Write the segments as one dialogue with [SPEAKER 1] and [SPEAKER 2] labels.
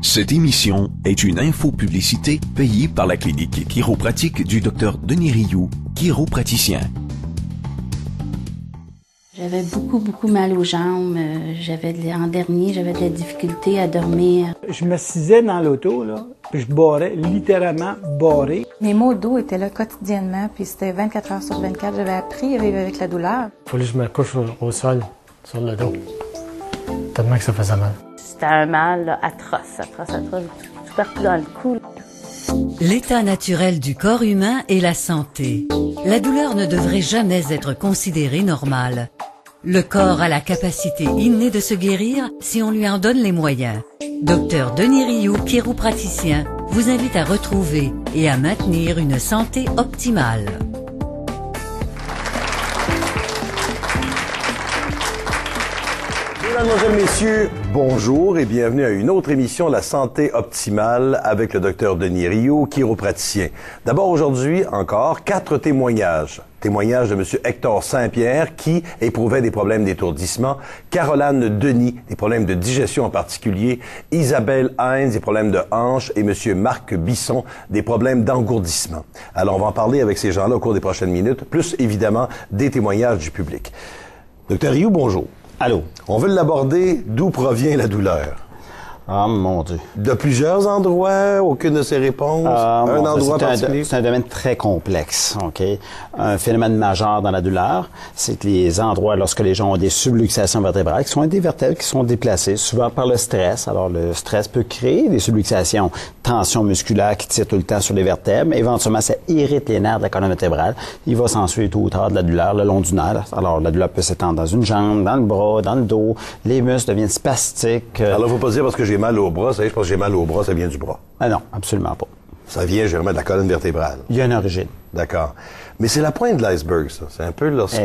[SPEAKER 1] Cette émission est une infopublicité payée par la clinique chiropratique du Dr Denis Rioux, chiropraticien.
[SPEAKER 2] J'avais beaucoup mal aux jambes. En dernier, j'avais de la difficulté à dormir.
[SPEAKER 3] Je m'assisais dans l'auto, là, puis je barrais, littéralement barré.
[SPEAKER 4] Mes maux de dos étaient là quotidiennement, puis c'était 24 heures sur 24. J'avais appris à vivre avec la douleur.
[SPEAKER 5] Il fallait que je me couche au sol, sur le dos, tellement que ça faisait mal.
[SPEAKER 2] C'était un mal là, atroce, tout partout dans le cou.
[SPEAKER 6] L'état naturel du corps humain est la santé. La douleur ne devrait jamais être considérée normale. Le corps a la capacité innée de se guérir si on lui en donne les moyens. Dr Denis Rioux, chiropraticien, vous invite à retrouver et à maintenir une santé optimale.
[SPEAKER 7] Mesdames, messieurs, bonjour et bienvenue à une autre émission La santé optimale avec le Dr Denis Rioux, chiropraticien. D'abord aujourd'hui, encore 4 témoignages. Témoignage de M. Hector Saint-Pierre qui éprouvait des problèmes d'étourdissement, Caroline Denis, des problèmes de digestion en particulier, Isabelle Heinz, des problèmes de hanche et M. Marc Bisson, des problèmes d'engourdissement. Alors on va en parler avec ces gens-là au cours des prochaines minutes, plus évidemment des témoignages du public. Dr Rioux, bonjour.
[SPEAKER 8] Allô?
[SPEAKER 7] On veut l'aborder d'où provient la douleur.
[SPEAKER 8] Ah, mon Dieu.
[SPEAKER 7] De plusieurs endroits, aucune de ces réponses. Un endroit particulier.
[SPEAKER 8] C'est un domaine très complexe, OK? Un phénomène majeur dans la douleur, c'est que les endroits, lorsque les gens ont des subluxations vertébrales, qui sont des vertèbres qui sont déplacées, souvent par le stress. Alors, le stress peut créer des subluxations, tension musculaire qui tire tout le temps sur les vertèbres. Éventuellement, ça irrite les nerfs de la colonne vertébrale. Il va s'ensuivre tôt ou tard de la douleur le long du nerf. Alors, la douleur peut s'étendre dans une jambe, dans le bras, dans le dos. Les muscles deviennent spastiques.
[SPEAKER 7] Alors, faut pas dire parce que j'ai mal au bras, ça y est, je pense que j'ai mal au bras, ça vient du bras.
[SPEAKER 8] Ah non, absolument pas.
[SPEAKER 7] Ça vient, je remets de la colonne vertébrale.
[SPEAKER 8] Il y a une origine.
[SPEAKER 7] D'accord. Mais c'est la pointe de l'iceberg, ça. C'est un peu lorsque...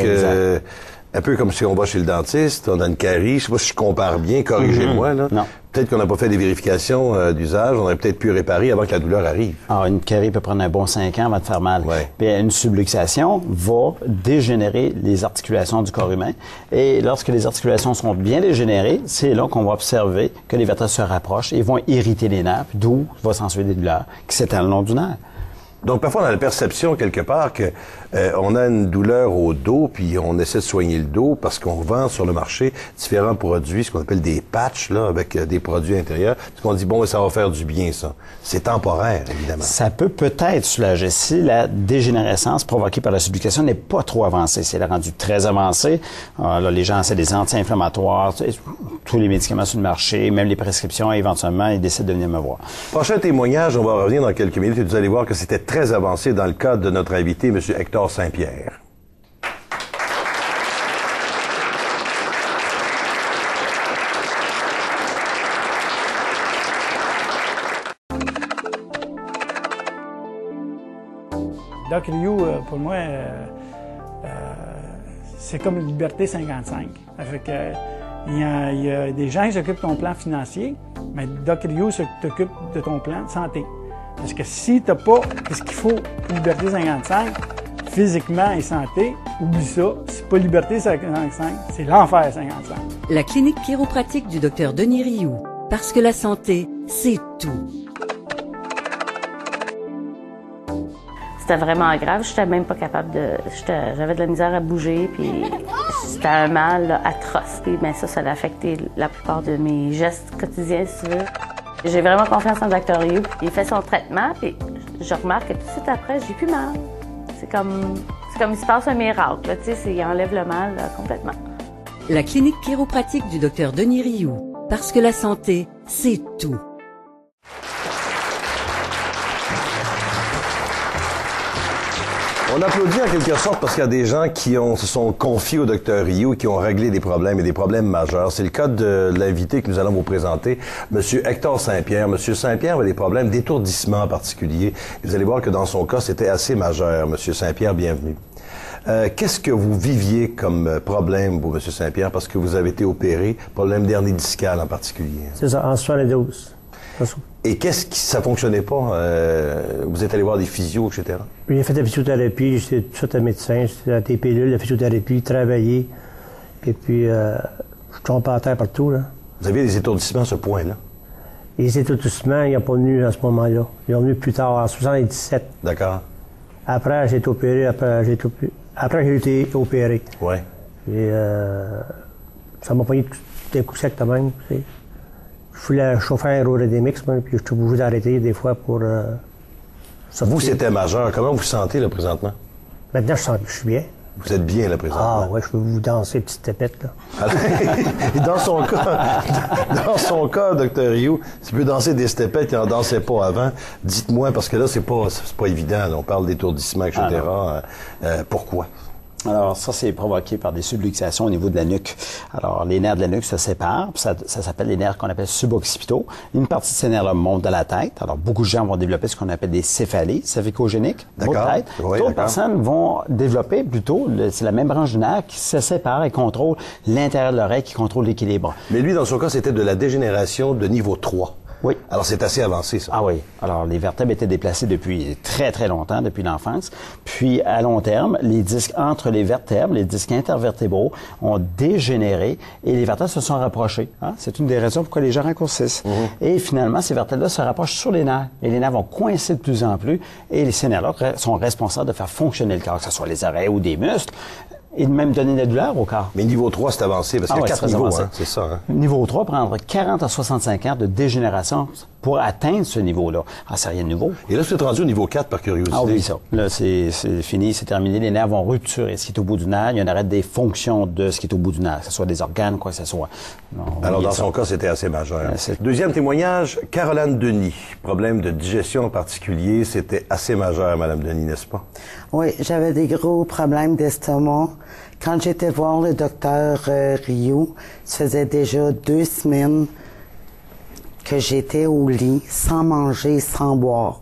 [SPEAKER 7] Un peu comme si on va chez le dentiste, on a une carie, je sais pas si je compare bien, corrigez-moi, là.
[SPEAKER 8] Non.
[SPEAKER 7] Peut-être qu'on n'a pas fait des vérifications d'usage, on aurait peut-être pu réparer avant que la douleur arrive.
[SPEAKER 8] Alors, une carie peut prendre un bon 5 ans avant de faire mal.
[SPEAKER 7] Ouais.
[SPEAKER 8] Puis une subluxation va dégénérer les articulations du corps humain. Et lorsque les articulations sont bien dégénérées, c'est là qu'on va observer que les vertèbres se rapprochent et vont irriter les nerfs, d'où va s'ensuivre des douleurs qui s'étendent le long du nerf.
[SPEAKER 7] Donc, parfois, on a la perception, quelque part, que on a une douleur au dos, puis on essaie de soigner le dos parce qu'on vend sur le marché différents produits, ce qu'on appelle des patchs, là, avec des produits intérieurs. Parce qu'on dit, bon, ça va faire du bien, ça. C'est temporaire, évidemment.
[SPEAKER 8] Ça peut peut-être soulager si la dégénérescence provoquée par la subluxation n'est pas trop avancée. Si elle est rendue très avancée, là, les gens essaient des anti-inflammatoires, tous les médicaments sur le marché, même les prescriptions, et éventuellement, ils décident de venir me voir.
[SPEAKER 7] Prochain témoignage, on va revenir dans quelques minutes et vous allez voir que c'était très avancé dans le cas de notre invité, M. Hector Saint-Pierre.
[SPEAKER 3] Doc Rioux, pour moi, c'est comme Liberté 55. Fait que, il y a des gens qui s'occupent de ton plan financier, mais Doc Rioux s'occupe de ton plan de santé. Parce que si tu n'as pas ce qu'il faut pour Liberté 55, physiquement et santé, oublie ça. C'est pas Liberté 55, c'est l'enfer 55.
[SPEAKER 6] La clinique chiropratique du Dr Denis Rioux. Parce que la santé, c'est tout.
[SPEAKER 2] C'était vraiment grave, j'étais même pas capable de... J'avais de la misère à bouger, puis c'était un mal là, atroce. Puis ben, ça l'a affecté la plupart de mes gestes quotidiens, si tu veux. J'ai vraiment confiance en Dr Rioux. Il fait son traitement, puis je remarque que tout de suite après, j'ai plus mal. C'est comme il se passe un miracle, là, tu sais, il enlève le mal là, complètement.
[SPEAKER 6] La clinique chiropratique du Dr Denis Rioux. Parce que la santé, c'est tout.
[SPEAKER 7] On applaudit en quelque sorte parce qu'il y a des gens qui se sont confiés au Dr Rioux et qui ont réglé des problèmes et des problèmes majeurs. C'est le cas de l'invité que nous allons vous présenter, M. Hector Saint-Pierre. M. Saint-Pierre avait des problèmes d'étourdissement en particulier. Et vous allez voir que dans son cas, c'était assez majeur. M. Saint-Pierre, bienvenue. Qu'est-ce que vous viviez comme problème, vous, M. Saint-Pierre, parce que vous avez été opéré, problème d'hernie discale en particulier?
[SPEAKER 5] C'est ça, en 72.
[SPEAKER 7] Et qu'est-ce qui ça fonctionnait pas? Vous êtes allé voir des physios, etc.?
[SPEAKER 5] J'ai fait de la physiothérapie, j'étais tout de suite un médecin, j'étais dans des pilules, la physiothérapie, travaillé. Et puis, je tombe à terre partout, là.
[SPEAKER 7] Vous aviez des étourdissements à ce point-là?
[SPEAKER 5] Les étourdissements, ils n'ont pas venu à ce moment-là. Ils sont venus plus tard, en 77.
[SPEAKER 7] D'accord.
[SPEAKER 5] Après, j'ai été opéré. Après, j'ai été opéré.
[SPEAKER 7] Oui.
[SPEAKER 5] Et ça m'a pogné d'un coup sec quand même. Tu sais. Je voulais chauffer un Aerodynamics, puis je suis obligé d'arrêter des fois pour sortir.
[SPEAKER 7] Vous, c'était majeur. Comment vous vous sentez, là, présentement?
[SPEAKER 5] Maintenant, je suis bien.
[SPEAKER 7] Vous êtes bien, là, présentement?
[SPEAKER 5] Ah, ouais, je peux vous danser, petite tépette, là.
[SPEAKER 7] Et dans son cas, Dr. Rioux, tu peux danser des stepettes, il n'en dansait pas avant. Dites-moi, parce que là, c'est pas évident. Là, on parle d'étourdissement, etc. Pourquoi?
[SPEAKER 8] Alors, ça, c'est provoqué par des subluxations au niveau de la nuque. Alors, les nerfs de la nuque se séparent, puis ça s'appelle les nerfs qu'on appelle suboccipitaux. Une partie de ces nerfs-là monte de la tête. Alors, beaucoup de gens vont développer ce qu'on appelle des céphalées céphicogéniques, maux de tête.
[SPEAKER 7] Oui,
[SPEAKER 8] d'autres personnes vont développer plutôt, c'est la même branche du nerf qui se sépare et contrôle l'intérieur de l'oreille, qui contrôle l'équilibre.
[SPEAKER 7] Mais lui, dans son cas, c'était de la dégénération de niveau 3.
[SPEAKER 8] Oui.
[SPEAKER 7] Alors, c'est assez avancé, ça.
[SPEAKER 8] Ah oui. Alors, les vertèbres étaient déplacées depuis très, très longtemps, depuis l'enfance. Puis, à long terme, les disques entre les vertèbres, les disques intervertébraux, ont dégénéré et les vertèbres se sont rapprochées. Hein? C'est une des raisons pourquoi les gens raccourcissent. Et finalement, ces vertèbres-là se rapprochent sur les nerfs. Et les nerfs vont coincer de plus en plus. Et ces nerfs-là sont responsables de faire fonctionner le corps, que ce soit les oreilles ou des muscles, et de même donner de la douleur au corps.
[SPEAKER 7] Mais niveau 3, c'est avancé, parce qu'il y a 4 niveaux, hein, c'est ça. Hein?
[SPEAKER 8] Niveau 3 prendra 40 à 65 ans de dégénération pour atteindre ce niveau-là. Ah, c'est rien de nouveau.
[SPEAKER 7] Et là, vous êtes rendu au niveau 4, par curiosité.
[SPEAKER 8] Ah oui, ça. Là, c'est fini, c'est terminé. Les nerfs vont rupturer. Ce qui est au bout du nerf, il y a un arrêt des fonctions de ce qui est au bout du nerf, que ce soit des organes, quoi que ce soit. Non,
[SPEAKER 7] alors, dans son cas, c'était assez majeur. Deuxième témoignage, Caroline Denis. Problème de digestion en particulier, c'était assez majeur, Madame Denis, n'est-ce pas?
[SPEAKER 9] Oui, j'avais des gros problèmes d'estomac. Quand j'étais voir le docteur Rioux, ça faisait déjà 2 semaines que j'étais au lit, sans manger, sans boire.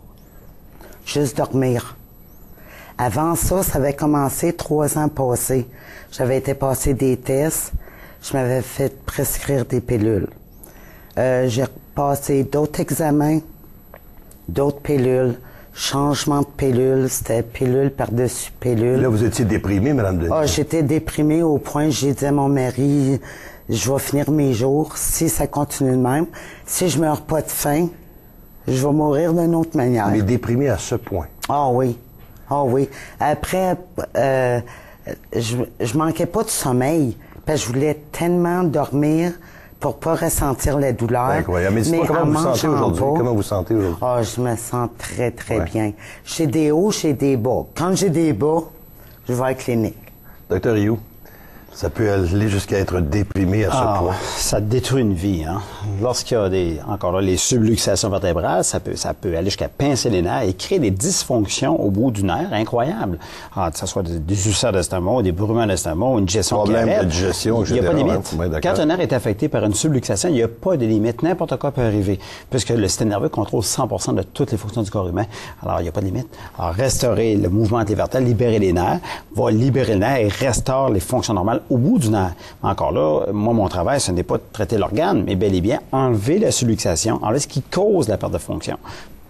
[SPEAKER 9] Juste dormir. Avant ça, ça avait commencé 3 ans passés. J'avais été passer des tests. Je m'avais fait prescrire des pilules. J'ai passé d'autres examens, d'autres pilules. Changement de pilule, c'était pilule par-dessus pilule.
[SPEAKER 7] Là, vous étiez déprimée, Mme Denis?
[SPEAKER 9] Ah, j'étais déprimée au point, j'ai dit à mon mari, je vais finir mes jours si ça continue de même. Si je meurs pas de faim, je vais mourir d'une autre manière.
[SPEAKER 7] Mais déprimée à ce point?
[SPEAKER 9] Ah oui. Ah oui. Après, je manquais pas de sommeil, parce que je voulais tellement dormir pour pas ressentir la douleur.
[SPEAKER 7] Incroyable. Mais dites-moi, comment vous sentez aujourd'hui? Comment vous sentez aujourd'hui?
[SPEAKER 9] Ah, je me sens très, très bien. J'ai des hauts, j'ai des bas. Quand j'ai des bas, je vais à la clinique.
[SPEAKER 7] Docteur Rioux, ça peut aller jusqu'à être déprimé à ce point.
[SPEAKER 8] Ça détruit une vie, hein. Lorsqu'il y a encore là, les subluxations vertébrales, ça peut aller jusqu'à pincer les nerfs et créer des dysfonctions au bout du nerf incroyables. Ah, que ce soit des ulcères d'estomac, des brûlements d'estomac, une digestion
[SPEAKER 7] problème de digestion,
[SPEAKER 8] il n'y a pas de limite.
[SPEAKER 7] Ouais,
[SPEAKER 8] quand un nerf est affecté par une subluxation, il n'y a pas de limite. N'importe quoi peut arriver, puisque le système nerveux contrôle 100% de toutes les fonctions du corps humain. Alors, il n'y a pas de limite. Alors, restaurer le mouvement entre les vertèbres, libérer les nerfs, va libérer le nerf et restaure les fonctions normales au bout du nerf. Mais encore là, moi, mon travail, ce n'est pas de traiter l'organe, mais bel et bien enlever la subluxation, enlever ce qui cause la perte de fonction.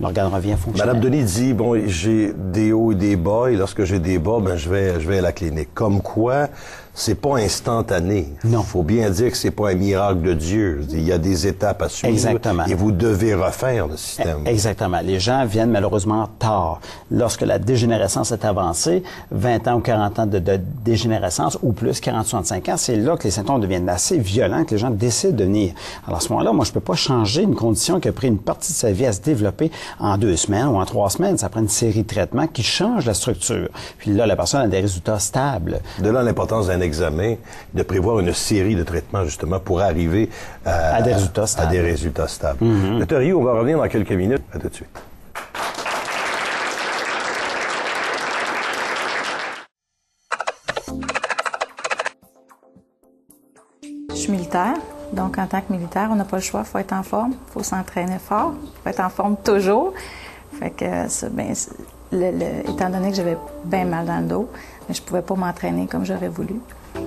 [SPEAKER 8] L'organe revient fonctionnel.
[SPEAKER 7] Madame Denis dit, bon, j'ai des hauts et des bas, et lorsque j'ai des bas, ben, je vais à la clinique. Comme quoi, c'est pas instantané.
[SPEAKER 8] Non.
[SPEAKER 7] Il faut bien dire que c'est pas un miracle de Dieu. Il y a des étapes à suivre.
[SPEAKER 8] Exactement.
[SPEAKER 7] Et vous devez refaire le système.
[SPEAKER 8] Exactement. Les gens viennent malheureusement tard. Lorsque la dégénérescence est avancée, 20 ans ou 40 ans de dégénérescence ou plus, 40-65 ans, c'est là que les symptômes deviennent assez violents, que les gens décident de venir. Alors à ce moment-là, moi, je peux pas changer une condition qui a pris une partie de sa vie à se développer en 2 semaines ou en 3 semaines. Ça prend une série de traitements qui changent la structure. Puis là, la personne a des résultats stables.
[SPEAKER 7] De là l'importance d'un examen, de prévoir une série de traitements justement pour arriver
[SPEAKER 8] à des résultats stables.
[SPEAKER 7] Docteur Rioux, on va revenir dans quelques minutes. À tout de suite.
[SPEAKER 4] Je suis militaire, donc en tant que militaire, on n'a pas le choix, il faut être en forme, il faut s'entraîner fort, il faut être en forme toujours. Fait que ça, étant donné que j'avais bien mal dans le dos, mais je pouvais pas m'entraîner comme j'aurais voulu.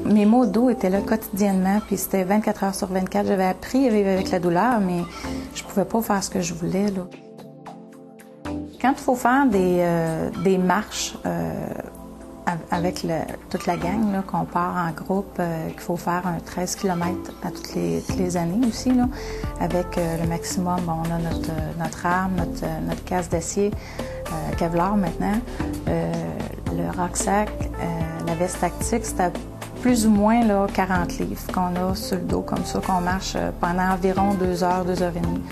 [SPEAKER 4] Mes maux de dos étaient là quotidiennement, puis c'était 24 heures sur 24. J'avais appris à vivre avec la douleur, mais je pouvais pas faire ce que je voulais, là. Quand il faut faire des marches avec toute la gang, là, qu'on part en groupe, qu'il faut faire un 13 km à toutes les années aussi, là, avec le maximum. Bon, on a notre arme, notre casque d'acier, Kevlar maintenant, le rucksack, la veste tactique, c'était plus ou moins là, 40 livres qu'on a sur le dos, comme ça, qu'on marche pendant environ 2 heures, 2 heures et demie.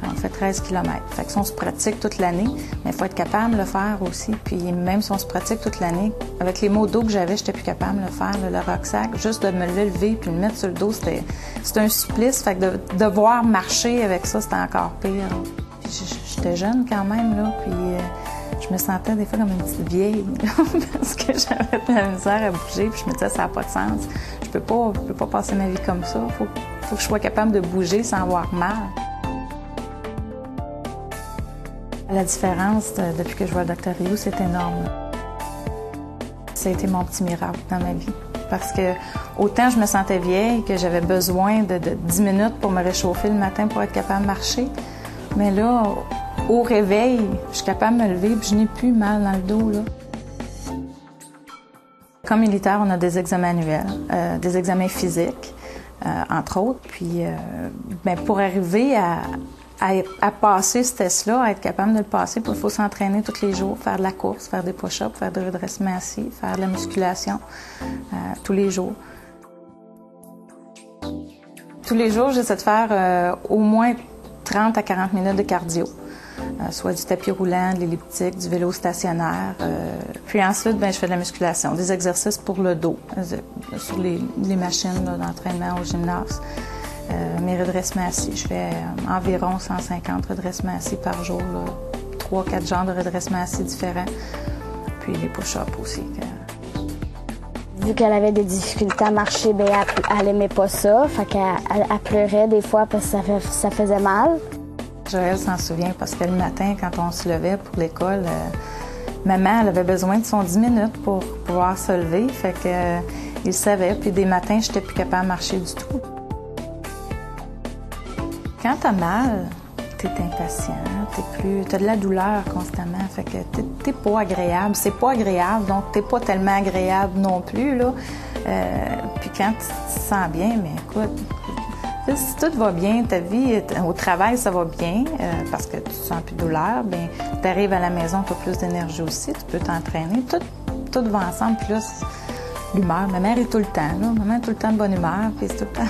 [SPEAKER 4] On fait 13 km. Fait que si on se pratique toute l'année, mais il faut être capable de le faire aussi. Puis même si on se pratique toute l'année, avec les maux de dos que j'avais, j'étais plus capable de le faire. Le rucksack, juste de me lever puis le mettre sur le dos, c'était un supplice. Fait que de devoir marcher avec ça, c'était encore pire. Puis j'étais jeune quand même, là, puis je me sentais des fois comme une petite vieille, parce que j'avais de la misère à bouger, puis je me disais, ça n'a pas de sens. Je peux pas passer ma vie comme ça. Faut que je sois capable de bouger sans avoir mal. La différence depuis que je vois le Dr Rioux, c'est énorme. Ça a été mon petit miracle dans ma vie. Parce que autant je me sentais vieille que j'avais besoin de 10 minutes pour me réchauffer le matin pour être capable de marcher. Mais là, au réveil, je suis capable de me lever et je n'ai plus mal dans le dos, là. Comme militaire, on a des examens annuels, des examens physiques, entre autres. Puis, pour arriver à passer ce test-là, à être capable de le passer, il faut s'entraîner tous les jours, faire de la course, faire des push-ups, faire des redressements assis, faire de la musculation tous les jours. Tous les jours, j'essaie de faire au moins 30 à 40 minutes de cardio, soit du tapis roulant, de l'elliptique, du vélo stationnaire. Puis ensuite, je fais de la musculation, des exercices pour le dos, sur les machines d'entraînement au gymnase. Mes redressements assis, je fais environ 150 redressements assis par jour, 3-4 genres de redressements assis différents, puis les push-ups aussi.
[SPEAKER 10] Vu qu'elle avait des difficultés à marcher, elle n'aimait pas ça, fait qu'elle pleurait des fois parce que ça faisait mal.
[SPEAKER 4] Joël s'en souvient parce que le matin, quand on se levait pour l'école, maman, elle avait besoin de son 10 minutes pour pouvoir se lever, fait qu'il savait, puis des matins, je n'étais plus capable de marcher du tout. Quand t'as mal, t'es impatient, t'as de la douleur constamment, fait que t'es pas agréable. C'est pas agréable, donc t'es pas tellement agréable non plus, là. Puis quand tu te sens bien, mais écoute, si tout va bien, ta vie, au travail, ça va bien, parce que tu sens plus de douleur, t'arrives à la maison, t'as plus d'énergie aussi, tu peux t'entraîner, tout va ensemble, puis là, l'humeur. Ma mère est tout le temps, là. Ma mère est tout le temps de bonne humeur, puis c'est tout le temps.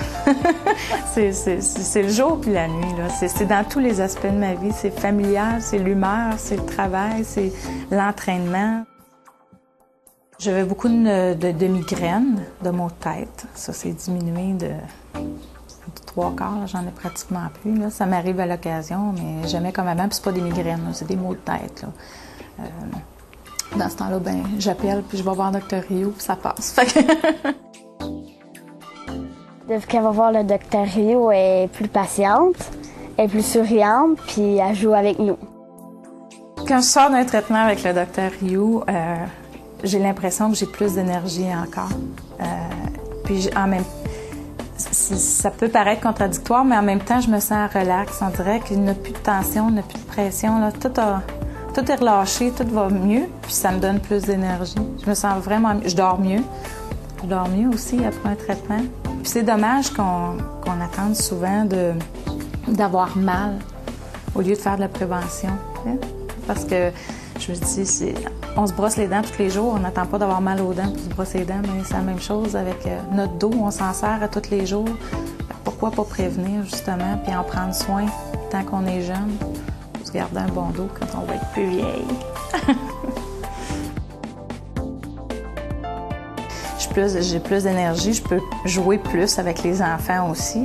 [SPEAKER 4] c'est le jour puis la nuit, là. C'est dans tous les aspects de ma vie. C'est familial, c'est l'humeur, c'est le travail, c'est l'entraînement. J'avais beaucoup de migraines, de maux de tête. Ça s'est diminué de 3/4, j'en ai pratiquement plus, là. Ça m'arrive à l'occasion, mais jamais comme avant. Puis c'est pas des migraines, là. C'est des maux de tête, là. Dans ce temps-là, j'appelle, puis je vais voir le Dr Rioux, puis ça passe.
[SPEAKER 10] Depuis qu'elle va voir le Dr Rioux, elle est plus patiente, elle est plus souriante, puis elle joue avec nous.
[SPEAKER 4] Quand je sors d'un traitement avec le Dr Rioux, j'ai l'impression que j'ai plus d'énergie encore. Puis ça peut paraître contradictoire, mais en même temps, je me sens relax. On dirait qu'il n'y a plus de tension, il n'y a plus de pression, là. Tout est relâché, tout va mieux, puis ça me donne plus d'énergie. Je me sens vraiment mieux. Je dors mieux. Je dors mieux aussi après un traitement. Puis c'est dommage qu'on attende souvent d'avoir mal au lieu de faire de la prévention. Hein? Parce que je me dis, on se brosse les dents tous les jours, on n'attend pas d'avoir mal aux dents pour se brosser les dents, mais c'est la même chose avec notre dos, on s'en sert à tous les jours. Pourquoi pas prévenir, justement, puis en prendre soin tant qu'on est jeune? Se garder un bon dos quand on va être plus vieille. J'ai plus d'énergie, je peux jouer plus avec les enfants aussi.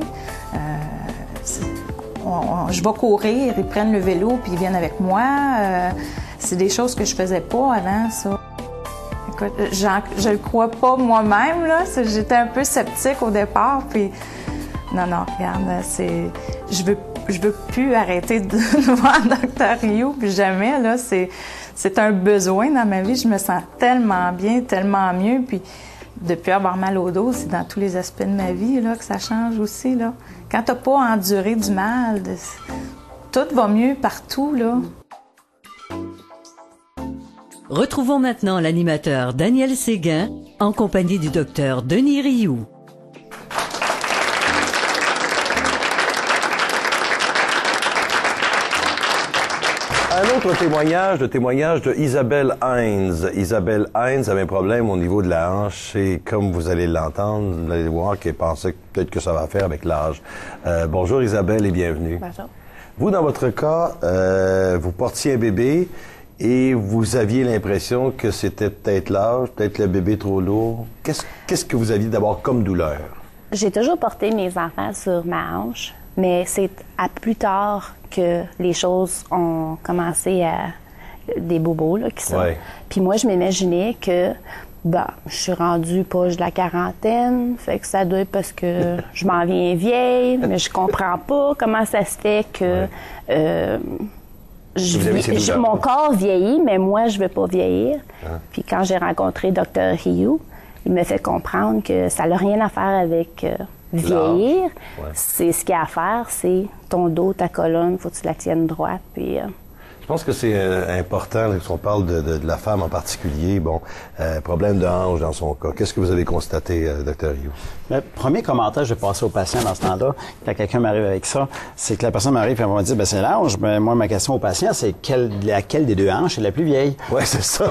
[SPEAKER 4] Je vais courir, ils prennent le vélo puis ils viennent avec moi. C'est des choses que je faisais pas avant, ça. Écoute, je le crois pas moi-même, là. J'étais un peu sceptique au départ, puis non, regarde, je veux plus arrêter de voir Dr Rioux, puis jamais, là, c'est un besoin dans ma vie. Je me sens tellement bien, tellement mieux, puis depuis avoir mal au dos, c'est dans tous les aspects de ma vie, là, que ça change aussi, là. Quand t'as pas enduré du mal, tout va mieux partout, là.
[SPEAKER 6] Retrouvons maintenant l'animateur Daniel Séguin en compagnie du docteur Denis Rioux.
[SPEAKER 7] Un autre témoignage, le témoignage de Isabelle Heinz. Isabelle Heinz avait un problème au niveau de la hanche et comme vous allez l'entendre, vous allez voir qu'elle pensait peut-être que ça va faire avec l'âge. Bonjour Isabelle et bienvenue.
[SPEAKER 4] Bonjour.
[SPEAKER 7] Vous, dans votre cas, vous portiez un bébé et vous aviez l'impression que c'était peut-être l'âge, peut-être le bébé trop lourd. Qu'est-ce que vous aviez d'abord comme douleur?
[SPEAKER 11] J'ai toujours porté mes enfants sur ma hanche, mais c'est à plus tard que les choses ont commencé à... des bobos, là, qui sont...
[SPEAKER 7] Ouais.
[SPEAKER 11] Puis moi, je m'imaginais que, je suis rendue proche de la quarantaine, fait que ça doit être parce que je m'en viens vieille, mais je comprends pas comment ça se fait que... mon corps vieillit, mais moi, je veux pas vieillir. Puis quand j'ai rencontré Dr. Rioux, il m'a fait comprendre que ça n'a rien à faire avec vieillir. C'est ce qu'il y a à faire, c'est ton dos, ta colonne, faut que tu la tiennes droite. Puis,
[SPEAKER 7] Je pense que c'est important, là, qu'on parle de la femme en particulier. Bon, problème de hanche dans son cas. Qu'est-ce que vous avez constaté, Dr. Rioux?
[SPEAKER 8] Le premier commentaire que je vais passer au patient dans ce temps-là, quand quelqu'un m'arrive avec ça, c'est que la personne m'arrive et elle va me dire, c'est l'hanche. Moi, ma question au patient, c'est laquelle des deux hanches est la plus vieille?
[SPEAKER 7] Oui, c'est ça.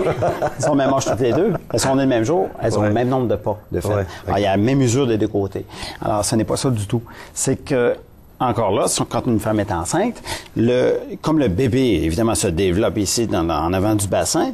[SPEAKER 8] Elles ont le même âge toutes les deux. Elles sont nées le même jour. Elles ont le même nombre de pas, de fait. Alors, il y a la même usure des deux côtés. Alors, ce n'est pas ça du tout. C'est que encore là, quand une femme est enceinte, comme le bébé, évidemment, se développe ici en avant du bassin,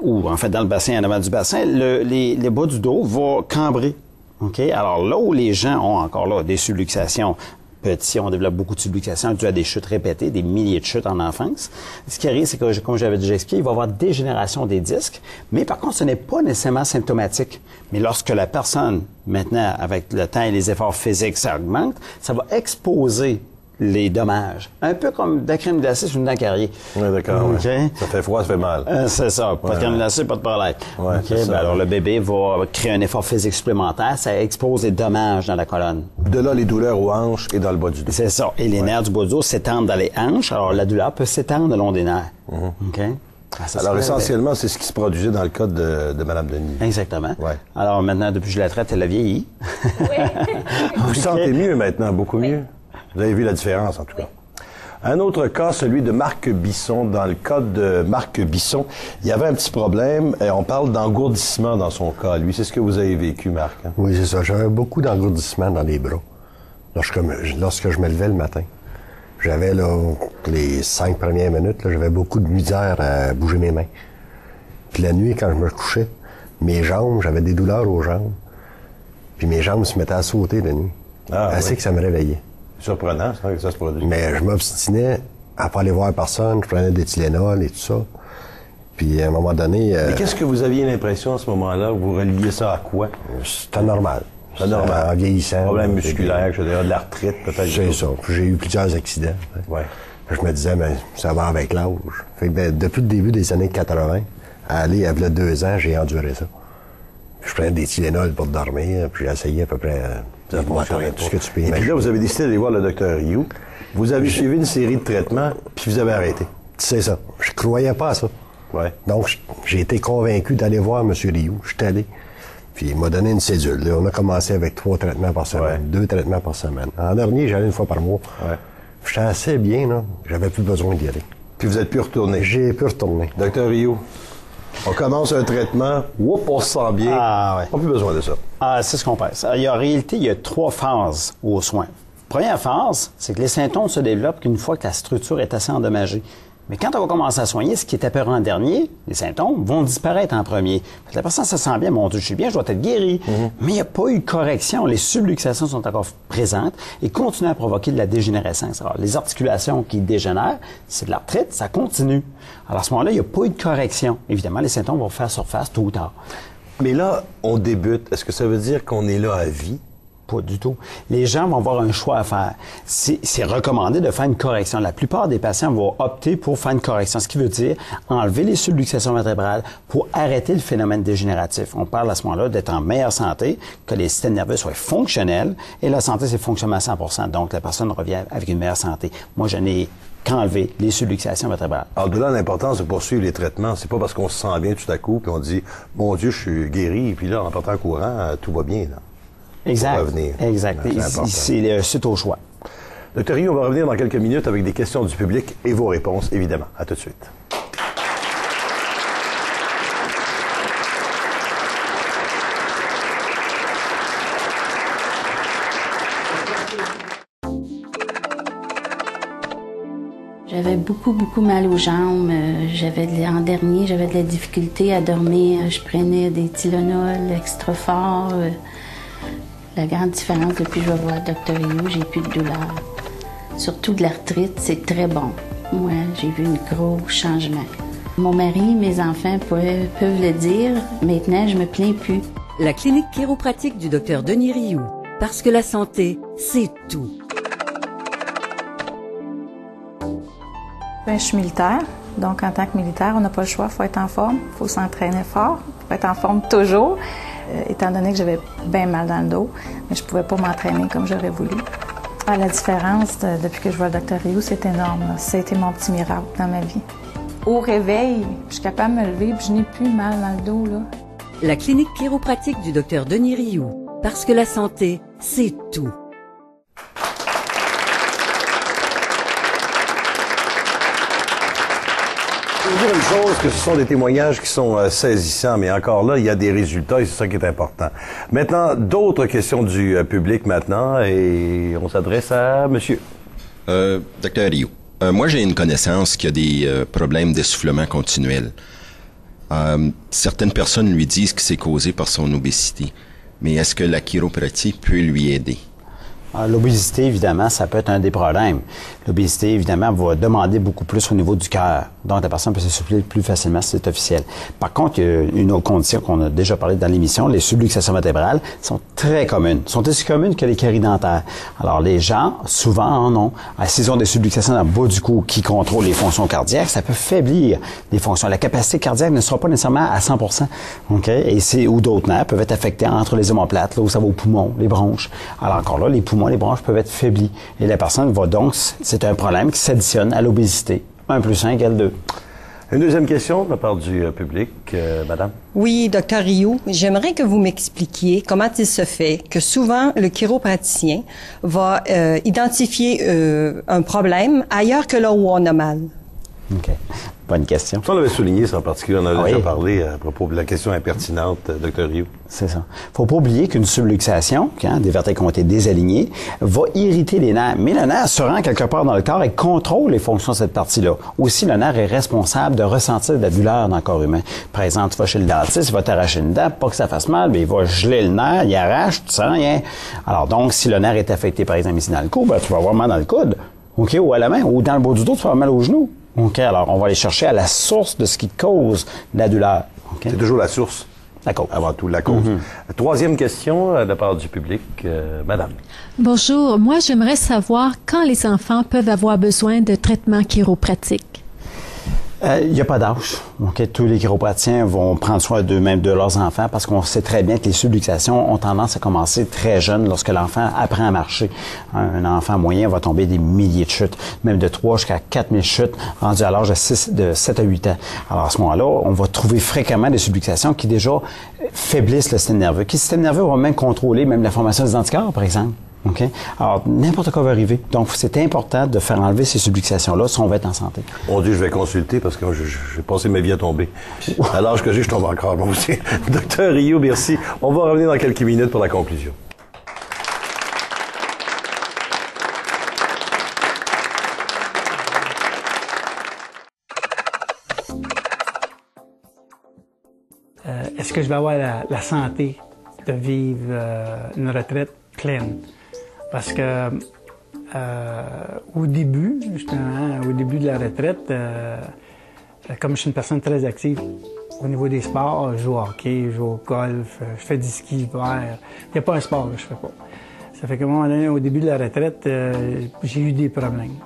[SPEAKER 8] ou en fait dans le bassin en avant du bassin, les bas du dos vont cambrer. OK? Alors là où les gens ont encore là des subluxations, petits, on développe beaucoup de subluxations dû à des chutes répétées, des milliers de chutes en enfance. Ce qui arrive, c'est que, comme j'avais déjà expliqué, il va y avoir dégénération des disques, mais par contre, ce n'est pas nécessairement symptomatique. Mais lorsque la personne, maintenant, avec le temps et les efforts physiques, ça augmente, ça va exposer les dommages. Un peu comme de la crème glacée sur une dent carrière.
[SPEAKER 7] Oui, d'accord.
[SPEAKER 8] Okay.
[SPEAKER 7] Ouais. Ça fait froid, ça fait mal.
[SPEAKER 8] C'est ça. Pas de crème glacée, pas de problème.
[SPEAKER 7] Ouais,
[SPEAKER 8] okay. Alors, le bébé va créer un effort physique supplémentaire. Ça expose les dommages dans la colonne.
[SPEAKER 7] De là, les douleurs aux hanches et dans le bas du dos.
[SPEAKER 8] C'est ça. Et les nerfs du bas du dos s'étendent dans les hanches. Alors, la douleur peut s'étendre le long des nerfs. OK?
[SPEAKER 7] Alors, essentiellement, c'est ce qui se produisait dans le cas de Mme Denis.
[SPEAKER 8] Exactement.
[SPEAKER 7] Ouais.
[SPEAKER 8] Alors, maintenant, depuis que je la traite, elle a vieilli.
[SPEAKER 7] Vous vous sentez mieux maintenant, beaucoup mieux? Vous avez vu la différence, en tout cas. Un autre cas, celui de Marc Bisson. Dans le cas de Marc Bisson, il y avait un petit problème. On parle d'engourdissement dans son cas. Lui, c'est ce que vous avez vécu, Marc. Hein?
[SPEAKER 5] Oui, c'est ça. J'avais beaucoup d'engourdissement dans les bras lorsque je me levais le matin. J'avais, les 5 premières minutes, j'avais beaucoup de misère à bouger mes mains. Puis la nuit, quand je me couchais, mes jambes, j'avais des douleurs aux jambes. Puis mes jambes se mettaient à sauter la nuit. Assez que ça me réveillait.
[SPEAKER 7] Surprenant, ça, que ça se produit.
[SPEAKER 5] Mais je m'obstinais à pas aller voir personne. Je prenais des Tylenol et tout ça. Puis à un moment donné...
[SPEAKER 7] Mais qu'est-ce que vous aviez l'impression à ce moment-là? Vous reliez ça à quoi?
[SPEAKER 5] C'était normal.
[SPEAKER 7] C'est normal.
[SPEAKER 5] En vieillissant.
[SPEAKER 7] Problème musculaire, je veux dire, de l'arthrite, peut-être.
[SPEAKER 5] C'est ça. J'ai eu plusieurs accidents.
[SPEAKER 7] Ouais.
[SPEAKER 5] Je me disais, ça va avec l'âge. Fait que depuis le début des années 80, il y a 2 ans, j'ai enduré ça. Je prenais des Tylenol pour dormir, puis j'ai essayé à peu près tout ce que tu peux imaginer.
[SPEAKER 7] Et puis là, vous avez décidé d'aller voir le Dr. Rioux. Vous avez suivi une série de traitements, puis vous avez arrêté.
[SPEAKER 5] C'est ça. Je croyais pas à ça.
[SPEAKER 7] Ouais.
[SPEAKER 5] Donc, j'ai été convaincu d'aller voir M. Rioux. Je suis allé. Puis il m'a donné une cédule. Là, on a commencé avec 3 traitements par semaine, 2 traitements par semaine. En dernier, j'allais 1 fois par mois. Ouais. J'étais assez bien, là. J'avais plus besoin d'y aller.
[SPEAKER 7] Puis vous êtes pu retourner?
[SPEAKER 5] J'ai pu retourner.
[SPEAKER 7] Dr. Rioux, on commence un traitement, on se sent bien. On n'a plus besoin de ça.
[SPEAKER 8] C'est ce qu'on pense. En réalité, il y a 3 phases aux soins. Première phase, c'est que les symptômes se développent qu'une fois que la structure est assez endommagée. Mais quand on va commencer à soigner, ce qui est apparent en dernier, les symptômes vont disparaître en premier. La personne se sent bien, mon Dieu, je suis bien, je dois être guéri. Mais il n'y a pas eu de correction. Les subluxations sont encore présentes et continuent à provoquer de la dégénérescence. Alors, les articulations qui dégénèrent, c'est de l'arthrite, ça continue. Alors, à ce moment-là, il n'y a pas eu de correction. Évidemment, les symptômes vont faire surface tôt ou tard.
[SPEAKER 7] Mais là, on débute. Est-ce que ça veut dire qu'on est là à vie?
[SPEAKER 8] Pas du tout. Les gens vont avoir un choix à faire. C'est recommandé de faire une correction. La plupart des patients vont opter pour faire une correction, ce qui veut dire enlever les subluxations vertébrales pour arrêter le phénomène dégénératif. On parle à ce moment-là d'être en meilleure santé, que les systèmes nerveux soient fonctionnels, et la santé, c'est fonctionnement à 100%. Donc, la personne revient avec une meilleure santé. Moi, je n'ai qu'enlever les subluxations vertébrales.
[SPEAKER 7] Alors, de là, l'importance de poursuivre les traitements, c'est pas parce qu'on se sent bien tout à coup, puis on dit, mon Dieu, je suis guéri, et puis là, en partant courant, tout va bien, là.
[SPEAKER 8] Exact.
[SPEAKER 7] Pour revenir.
[SPEAKER 8] Exact. C'est au choix.
[SPEAKER 7] Dr. Rioux, on va revenir dans quelques minutes avec des questions du public et vos réponses, évidemment. À tout de suite.
[SPEAKER 12] J'avais beaucoup mal aux jambes. L'an dernier, j'avais de la difficulté à dormir. Je prenais des Tylenol extra forts. La grande différence depuis que je vais voir Dr. Rioux, j'ai plus de douleur. Surtout de l'arthrite, c'est très bon. Moi, j'ai vu un gros changement. Mon mari, mes enfants peuvent le dire. Maintenant, je me plains plus.
[SPEAKER 6] La clinique chiropratique du Dr Denis Rioux. Parce que la santé, c'est tout.
[SPEAKER 4] Je suis militaire, donc en tant que militaire, on n'a pas le choix, il faut être en forme, il faut s'entraîner fort, il faut être en forme toujours. Étant donné que j'avais bien mal dans le dos, mais je ne pouvais pas m'entraîner comme j'aurais voulu. La différence depuis que je vois le Dr Rioux, c'est énorme. Ça a été mon petit miracle dans ma vie. Au réveil, je suis capable de me lever et je n'ai plus mal dans le dos, là.
[SPEAKER 6] La clinique chiropratique du Dr Denis Rioux. Parce que la santé, c'est tout.
[SPEAKER 7] Je veux dire une chose, que ce sont des témoignages qui sont saisissants, mais encore là, il y a des résultats et c'est ça qui est important. Maintenant, d'autres questions du public maintenant, et on s'adresse à monsieur.
[SPEAKER 13] Dr Rioux, moi j'ai une connaissance qui a des problèmes d'essoufflement continuel. Certaines personnes lui disent que c'est causé par son obésité, mais est-ce que la chiropratie peut lui aider?
[SPEAKER 8] L'obésité, évidemment, ça peut être un des problèmes. L'obésité, évidemment, va demander beaucoup plus au niveau du cœur. Donc, la personne peut s'essouffler plus facilement si c'est officiel. Par contre, il y a une autre condition qu'on a déjà parlé dans l'émission, les subluxations vertébrales sont très communes. Sont aussi communes que les caries dentaires. Alors, les gens, souvent, en ont. S'ils ont des subluxations dans le bas du cou qui contrôlent les fonctions cardiaques, ça peut faiblir les fonctions. La capacité cardiaque ne sera pas nécessairement à 100%. Okay? Ou d'autres nerfs peuvent être affectés entre les omoplates, là où ça va aux poumons, les bronches. Alors, encore là, les poumons, les bronches peuvent être faiblis. Et la personne va donc, c'est un problème qui s'additionne à l'obésité. 1 + 5 = 2.
[SPEAKER 7] Une deuxième question de la part du public, madame.
[SPEAKER 14] Oui, Dr Rioux, j'aimerais que vous m'expliquiez comment il se fait que souvent le chiropraticien va identifier un problème ailleurs que là où on a mal.
[SPEAKER 8] OK. Bonne question.
[SPEAKER 7] Ça, on l'avait souligné, ça en particulier. On a déjà parlé à propos de la question impertinente, Dr Rioux.
[SPEAKER 8] C'est ça. Faut pas oublier qu'une subluxation, quand des vertèbres qui ont été désalignés, va irriter les nerfs. Mais le nerf se rend quelque part dans le corps et contrôle les fonctions de cette partie-là. Aussi, le nerf est responsable de ressentir de la douleur dans le corps humain. Par exemple, tu vas chez le dentiste, il va t'arracher une dent, pas que ça fasse mal, mais il va geler le nerf, il arrache, tu sens rien. Alors donc, si le nerf est affecté, par exemple, ici dans le cou, ben, tu vas avoir mal dans le coude, OK, ou à la main, ou dans le bas du dos, tu vas avoir mal au genou. OK, alors on va aller chercher à la source de ce qui cause la douleur. Okay?
[SPEAKER 7] C'est toujours la source.
[SPEAKER 8] La cause.
[SPEAKER 7] Avant tout, la cause. Troisième question de la part du public, madame.
[SPEAKER 15] Bonjour, moi j'aimerais savoir quand les enfants peuvent avoir besoin de traitements chiropratiques.
[SPEAKER 8] Il n'y a pas d'âge. Okay? Tous les chiropraticiens vont prendre soin d'eux-mêmes, de leurs enfants, parce qu'on sait très bien que les subluxations ont tendance à commencer très jeune lorsque l'enfant apprend à marcher. Un enfant moyen va tomber des milliers de chutes, même de 3 jusqu'à 4 000 chutes, rendues à l'âge de 7 à 8 ans. Alors à ce moment-là, on va trouver fréquemment des subluxations qui déjà faiblissent le système nerveux. Le système nerveux va même contrôler même la formation des anticorps, par exemple. OK? Alors, n'importe quoi va arriver. Donc, c'est important de faire enlever ces subluxations-là si on veut être en santé.
[SPEAKER 7] Mon Dieu, je vais consulter parce que j'ai passé ma vie à tomber. À l'âge que j'ai, je tombe encore. Moi aussi. Dr Rioux, merci. On va revenir dans quelques minutes pour la conclusion.
[SPEAKER 3] Est-ce que je vais avoir la santé de vivre une retraite pleine? Parce que au début, justement, au début de la retraite, comme je suis une personne très active au niveau des sports, je joue au hockey, je joue au golf, je fais du ski l'hiver. Il n'y a pas un sport que je fais pas. Ça fait qu'à un moment donné, au début de la retraite, j'ai eu des problèmes.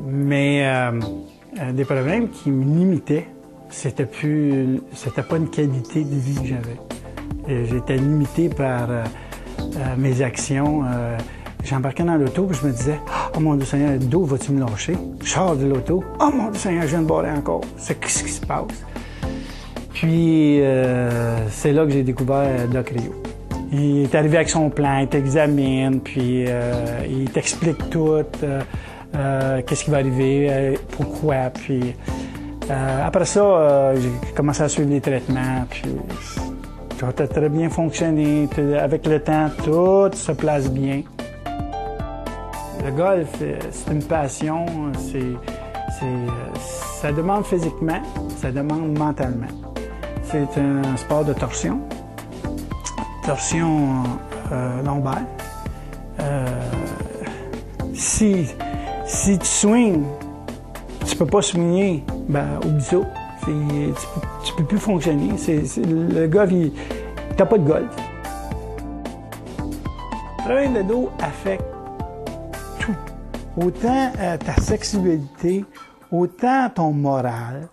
[SPEAKER 3] Mais des problèmes qui me limitaient. C'était pas une qualité de vie que j'avais. J'étais limité par mes actions. J'embarquais dans l'auto et je me disais, Oh mon Dieu Seigneur, le dos, vas-tu me lâcher? Je sors de l'auto. Oh mon Dieu Seigneur, je viens de barrer encore. C'est qu'est-ce qui se passe? Puis, c'est là que j'ai découvert Doc Rio. Il est arrivé avec son plan, il t'examine, puis il t'explique tout, qu'est-ce qui va arriver, pourquoi, puis... après ça, j'ai commencé à suivre les traitements, puis ça a très bien fonctionné. Avec le temps, tout se place bien. Le golf, c'est une passion, ça demande physiquement, ça demande mentalement. C'est un sport de torsion lombaire. Si tu swings, tu peux pas swinguer, oublie ça. Tu peux plus fonctionner. Le golf, t'as pas de golf. Le travail de dos affecte tout. Autant ta sexualité, autant ton moral,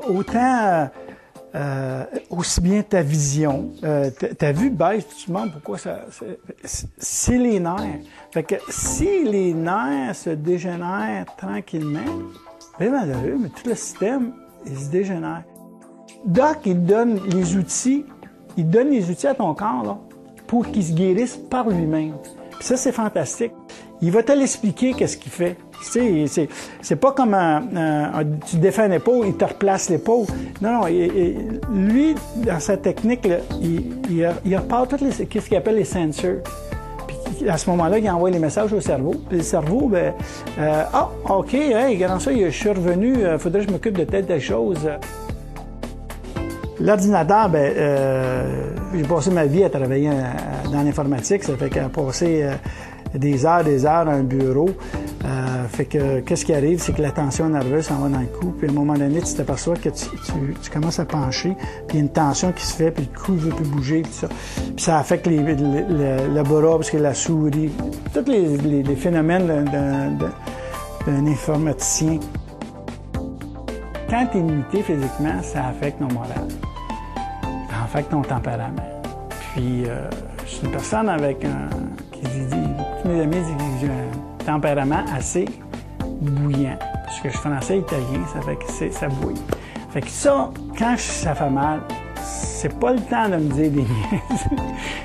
[SPEAKER 3] autant aussi bien ta vision. Ta vue baisse, tu te demandes pourquoi ça... C'est les nerfs. Fait que si les nerfs se dégénèrent tranquillement, c'est malheureux, mais tout le système, il se dégénère. Doc, il donne les outils à ton corps là, pour qu'il se guérisse par lui-même. Puis ça, c'est fantastique. Il va te l'expliquer qu'est-ce qu'il fait. Tu sais, c'est pas comme tu défais une épaule, il te replace l'épaule. Non, lui, dans sa technique, là, il repart tout ce qu'il appelle les sensors. Puis à ce moment-là, il envoie les messages au cerveau. Puis le cerveau, OK, hey, grand ça, je suis revenu, faudrait que je m'occupe de telle chose. L'ordinateur, j'ai passé ma vie à travailler dans l'informatique. Ça fait qu'à passer des heures dans un bureau. Fait que qu'est-ce qui arrive, c'est que la tension nerveuse s'en va dans le cou, puis à un moment donné, tu t'aperçois que tu commences à pencher, puis il y a une tension qui se fait, puis le cou ne veut plus bouger, puis ça. Puis ça affecte le bras, parce que la souris, tous les phénomènes d'un informaticien. Quand tu es limité physiquement, ça affecte ton moral, ça affecte ton tempérament. Puis, je suis une personne tous mes amis disent que j'ai un tempérament assez bouillant. Parce que je suis français-italien, ça fait que ça bouille. Fait que ça, quand ça fait mal, c'est pas le temps de me dire des niaises.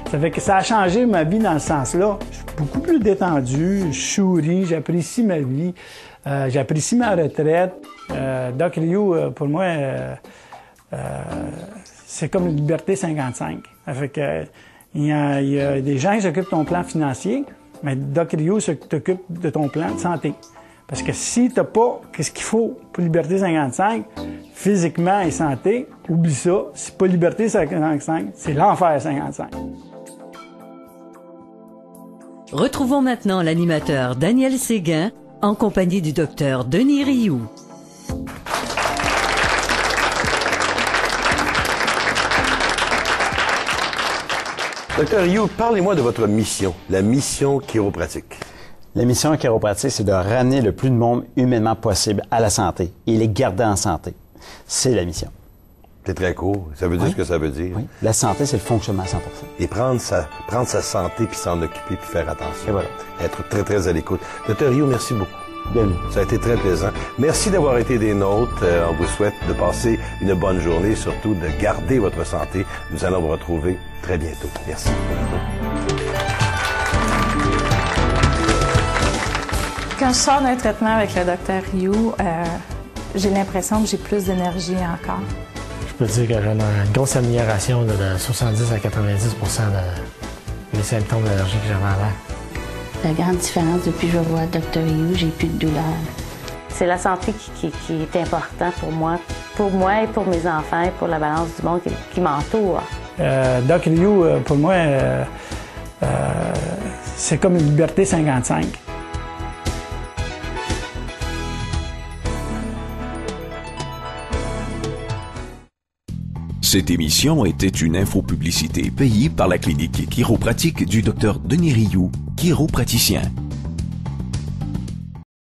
[SPEAKER 3] Ça fait que ça a changé ma vie dans ce sens-là. Je suis beaucoup plus détendu, je souris, j'apprécie ma vie, j'apprécie ma retraite. Doc Rio, pour moi, c'est comme une liberté 55. Ça fait que il y a des gens qui s'occupent de ton plan financier, mais Doc Rio s'occupe de ton plan de santé. Parce que si t'as pas qu'est-ce qu'il faut pour Liberté 55, physiquement et santé, oublie ça. C'est pas Liberté 55, c'est l'enfer 55.
[SPEAKER 6] Retrouvons maintenant l'animateur Daniel Séguin en compagnie du docteur Denis Rioux.
[SPEAKER 7] Docteur Rioux, parlez-moi de votre mission, la mission chiropratique.
[SPEAKER 8] La mission chiropratique, c'est de ramener le plus de monde humainement possible à la santé et les garder en santé. C'est la mission.
[SPEAKER 7] C'est très court. Ça veut dire ce que ça veut dire.
[SPEAKER 8] Oui. La santé, c'est le fonctionnement à 100%.
[SPEAKER 7] Et prendre sa santé, puis s'en occuper, puis faire attention.
[SPEAKER 8] Et voilà.
[SPEAKER 7] Être très, très à l'écoute. Docteur Rioux, merci beaucoup.
[SPEAKER 8] Bienvenue.
[SPEAKER 7] Ça a été très plaisant. Merci d'avoir été des nôtres. On vous souhaite de passer une bonne journée, surtout de garder votre santé. Nous allons vous retrouver très bientôt. Merci.
[SPEAKER 4] Quand je sors d'un traitement avec le Dr Rioux, j'ai l'impression que j'ai plus d'énergie encore.
[SPEAKER 16] Je peux dire que j'ai une grosse amélioration de 70 à 90% des symptômes d'allergie que j'avais avant.
[SPEAKER 12] La grande différence depuis que je vois le Dr Rioux, j'ai plus de douleur.
[SPEAKER 2] C'est la santé qui est importante pour moi et pour mes enfants et pour la balance du monde qui m'entoure.
[SPEAKER 3] Doc Rioux, pour moi, c'est comme une liberté 55.
[SPEAKER 1] Cette émission était une infopublicité payée par la clinique chiropratique du Dr Denis Rioux, chiropraticien.